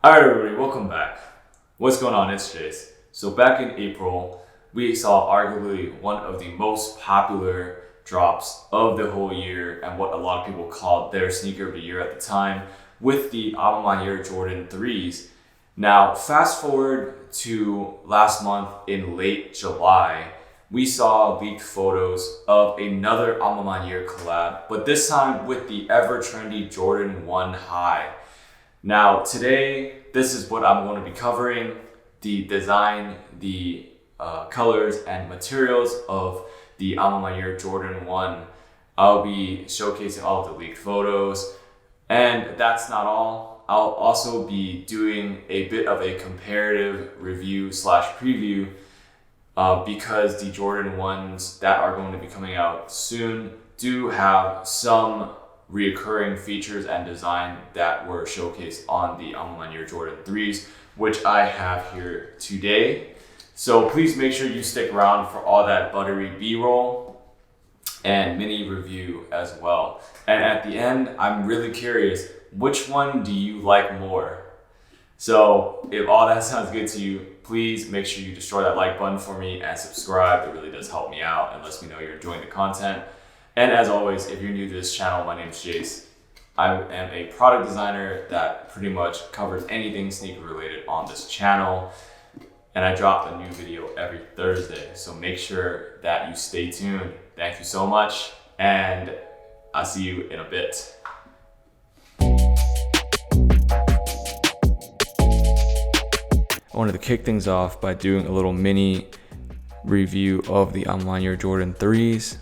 Alright everybody, welcome back. What's going on? It's Jace. So back in April, we saw arguably one of the most popular drops of the whole year and what a lot of people called their sneaker of the year at the time with the A Ma Maniere Jordan 3s. Now, fast forward to last month in late July, we saw leaked photos of another A Ma Maniere collab, but this time with the ever trendy Jordan 1 High. Now today, this is what I'm going to be covering: the design, the colors and materials of the A Ma Maniere Jordan 1. I'll be showcasing all of the leaked photos, and that's not all. I'll also be doing a bit of a comparative review slash preview because the Jordan 1s that are going to be coming out soon do have some reoccurring features and design that were showcased on the A Ma Maniere Jordan 3s, which I have here today. So please make sure you stick around for all that buttery B-roll and mini review as well. And at the end, I'm really curious, which one do you like more? So if all that sounds good to you, please make sure you destroy that like button for me and subscribe. It really does help me out and lets me know you're enjoying the content. And as always, if you're new to this channel, my name is Jace. I am a product designer that pretty much covers anything sneaker related on this channel. And I drop a new video every Thursday. So make sure that you stay tuned. Thank you so much. And I'll see you in a bit. I wanted to kick things off by doing a little mini review of the A Ma Maniere Jordan 3s.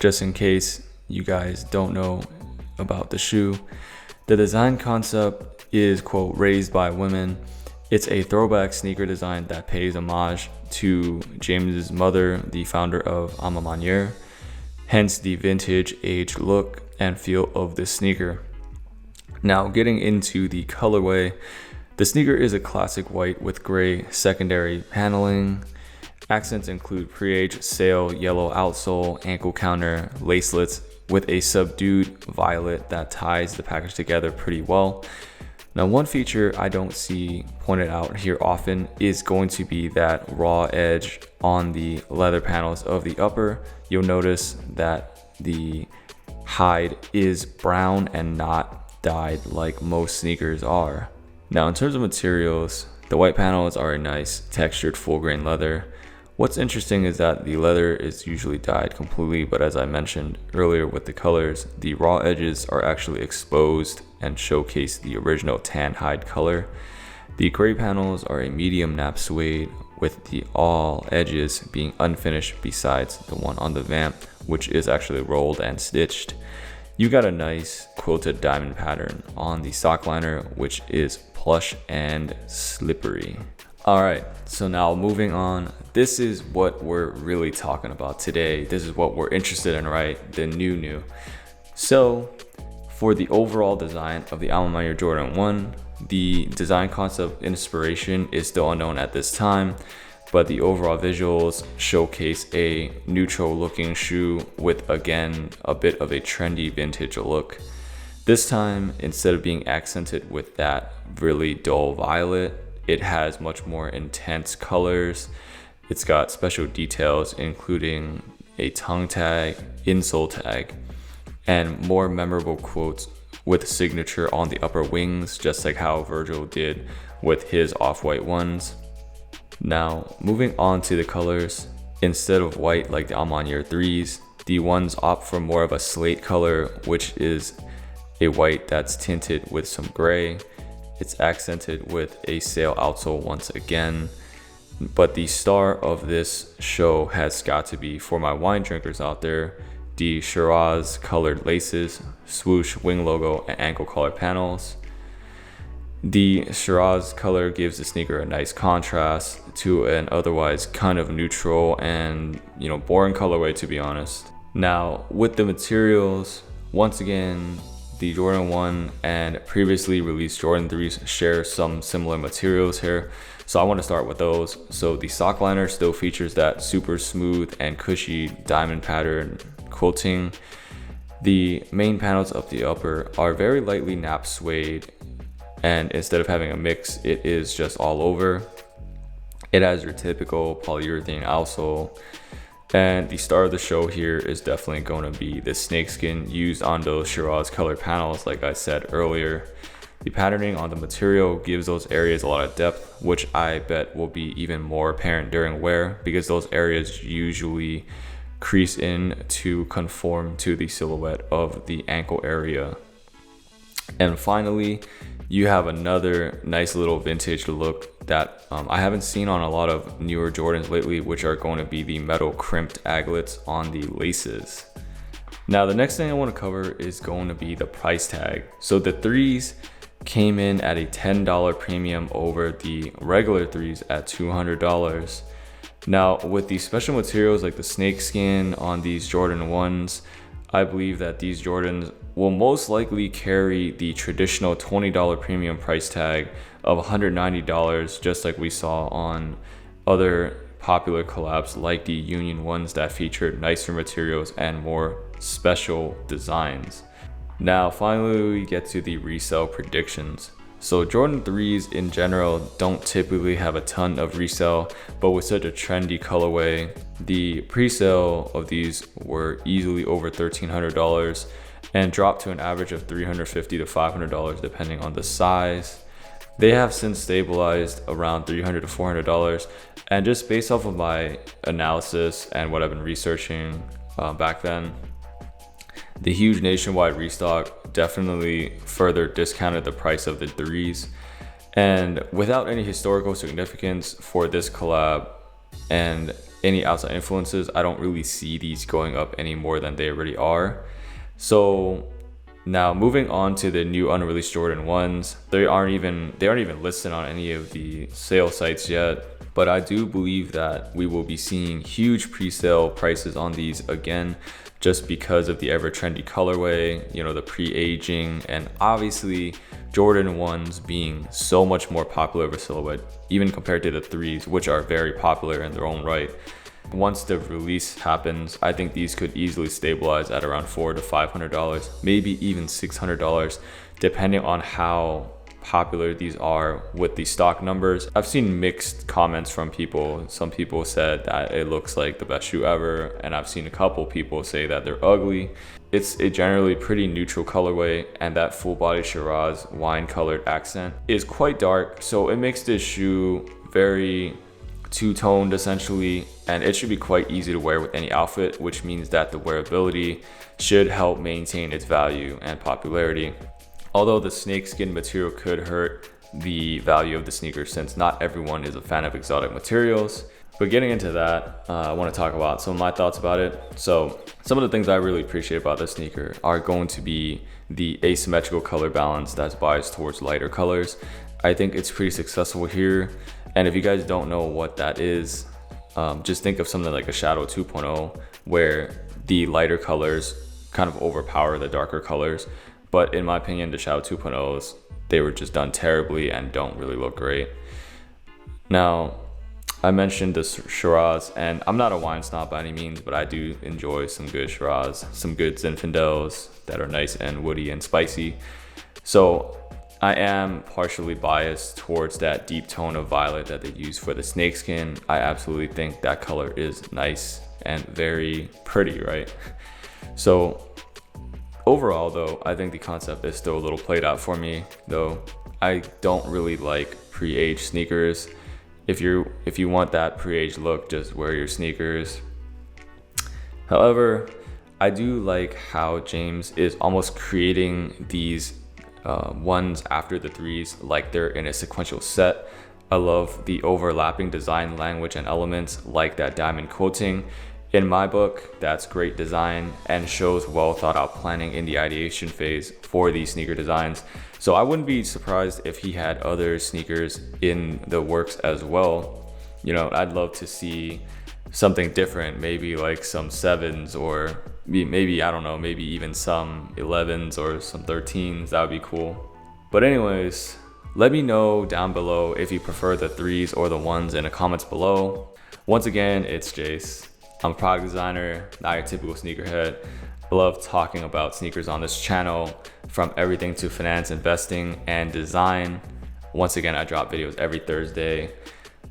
Just in case you guys don't know about the shoe. The design concept is, quote, raised by women. It's a throwback sneaker design that pays homage to James's mother, the founder of A Ma Maniere, hence the vintage age look and feel of this sneaker. Now, getting into the colorway, the sneaker is a classic white with gray secondary paneling. Accents include pre-aged sail, yellow outsole, ankle counter, lacelets with a subdued violet that ties the package together pretty well. Now, one feature I don't see pointed out here often is going to be that raw edge on the leather panels of the upper. You'll notice that the hide is brown and not dyed like most sneakers are. Now, in terms of materials, the white panels are a nice textured full grain leather. What's interesting is that the leather is usually dyed completely, but as I mentioned earlier with the colors, the raw edges are actually exposed and showcase the original tan hide color. The gray panels are a medium nap suede with the all edges being unfinished besides the one on the vamp, which is actually rolled and stitched. You got a nice quilted diamond pattern on the sock liner, which is plush and slippery. All right, so now moving on, this is what we're really talking about today. This is what we're interested in, right? The new. So for the overall design of the A Ma Maniere Jordan 1, the design concept inspiration is still unknown at this time, but the overall visuals showcase a neutral looking shoe with, again, a bit of a trendy vintage look. This time, instead of being accented with that really dull violet, it has much more intense colors. It's got special details, including a tongue tag, insole tag, and more memorable quotes with signature on the upper wings, just like how Virgil did with his off-white ones. Now, moving on to the colors, instead of white like the A Ma Maniere 3s, the ones opt for more of a slate color, which is a white that's tinted with some gray. It's accented with a sail outsole once again. But the star of this show has got to be, for my wine drinkers out there, the Shiraz colored laces, swoosh wing logo, and ankle collar panels. The Shiraz color gives the sneaker a nice contrast to an otherwise kind of neutral and, boring colorway, to be honest. Now, with the materials, once again, the Jordan 1 and previously released Jordan 3s share some similar materials here, so I want to start with those. So the sock liner still features that super smooth and cushy diamond pattern quilting. The main panels of the upper are very lightly napped suede and instead of having a mix, it is just all over. It has your typical polyurethane outsole. And the star of the show here is definitely going to be the snakeskin used on those Shiraz color panels, like I said earlier. The patterning on the material gives those areas a lot of depth, which I bet will be even more apparent during wear, because those areas usually crease in to conform to the silhouette of the ankle area. And finally, you have another nice little vintage look that I haven't seen on a lot of newer Jordans lately, which are going to be the metal crimped aglets on the laces. Now, the next thing I want to cover is going to be the price tag. So the threes came in at a $10 premium over the regular threes at $200. Now, with the special materials like the snakeskin on these Jordan 1s, I believe that these Jordans will most likely carry the traditional $20 premium price tag of $190, just like we saw on other popular collabs like the Union ones that featured nicer materials and more special designs. Now, finally, we get to the resale predictions. So Jordan 3s in general don't typically have a ton of resale, but with such a trendy colorway, the pre-sale of these were easily over $1,300 and dropped to an average of $350 to $500 depending on the size. They have since stabilized around $300 to $400, and just based off of my analysis and what I've been researching back then, the huge nationwide restock definitely further discounted the price of the threes. And without any historical significance for this collab and any outside influences, I don't really see these going up any more than they already are. So now moving on to the new unreleased Jordan 1s, they aren't even listed on any of the sale sites yet. But I do believe that we will be seeing huge pre-sale prices on these again, just because of the ever trendy colorway, the pre-aging, and obviously Jordan 1s being so much more popular of a silhouette, even compared to the 3s, which are very popular in their own right. Once the release happens, I think these could easily stabilize at around $400 to $500, maybe even $600, depending on how popular these are with the stock numbers. I've seen mixed comments from people. Some people said that it looks like the best shoe ever, and I've seen a couple people say that they're ugly. It's a generally pretty neutral colorway, and that full body Shiraz wine colored accent is quite dark, so it makes this shoe very two-toned essentially, and it should be quite easy to wear with any outfit, which means that the wearability should help maintain its value and popularity. Although the snakeskin material could hurt the value of the sneaker, since not everyone is a fan of exotic materials. But getting into that, I want to talk about some of my thoughts about it. So some of the things I really appreciate about this sneaker are going to be the asymmetrical color balance that's biased towards lighter colors. I think it's pretty successful here. And if you guys don't know what that is, just think of something like a Shadow 2.0, where the lighter colors kind of overpower the darker colors. But in my opinion, the Shadow 2.0s, they were just done terribly and don't really look great. Now, I mentioned the Shiraz, and I'm not a wine snob by any means, but I do enjoy some good Shiraz, some good Zinfandels that are nice and woody and spicy. So I am partially biased towards that deep tone of violet that they use for the snakeskin. I absolutely think that color is nice and very pretty, right? So overall though, I think the concept is still a little played out for me, though. I don't really like pre-aged sneakers. If you want that pre-aged look, just wear your sneakers. However, I do like how James is almost creating these ones after the threes like they're in a sequential set. I love the overlapping design language and elements like that diamond quoting. In my book, that's great design and shows well thought out planning in the ideation phase for these sneaker designs. So I wouldn't be surprised if he had other sneakers in the works as well. I'd love to see something different, maybe like some 7s, or maybe, I don't know, maybe even some 11s or some 13s. That would be cool. But anyways, let me know down below if you prefer the 3s or the 1s in the comments below. Once again, it's Jace. I'm a product designer, not your typical sneakerhead. I love talking about sneakers on this channel, from everything to finance, investing, and design. Once again, I drop videos every Thursday.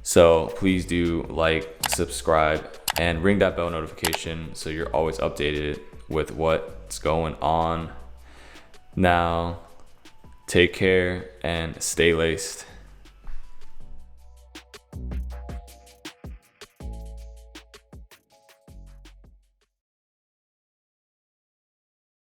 So please do like, subscribe, and ring that bell notification so you're always updated with what's going on. Now, take care and stay laced.